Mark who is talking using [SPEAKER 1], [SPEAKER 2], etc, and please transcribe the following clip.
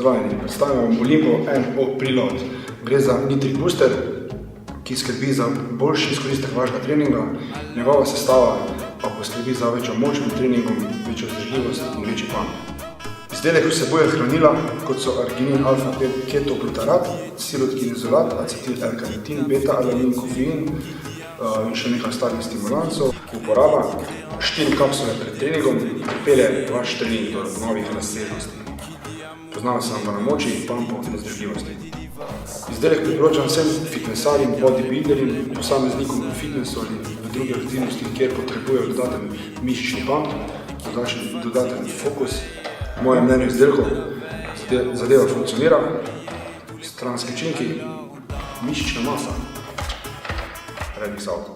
[SPEAKER 1] Pozdravljeni, predstavljamo Olimpo NO Preload. Gre za Nitric Booster, ki skrbi za boljši izkoristek vašega treninga. Njegova sestava pa poskrbi za večjo moč med treningom, večjo vzdržljivost in večji pump. Izdelek vsebuje hranila, kot so arginin, alfa-ketoglutarat, silotkinezolat, acetil L-karnitin, beta-alanin, kofein in še nekaj ostalih stimulancov. Uporaba 4 kapsule pred treningom pripelje vaš trening do novih razsežnosti. Poznava se vam na moči, pumpu in vzdržljivosti. Izdelek priporočam vsem fitnesarjem, bodybuilderjem, posameznikom v fitnessu ali v druge aktivnosti, kjer potrebujejo dodaten mišični pump, dodaten fokus. V mojem mnenju izdelkov zadeva funkcionira, stranski učinki, mišična masa, ready out.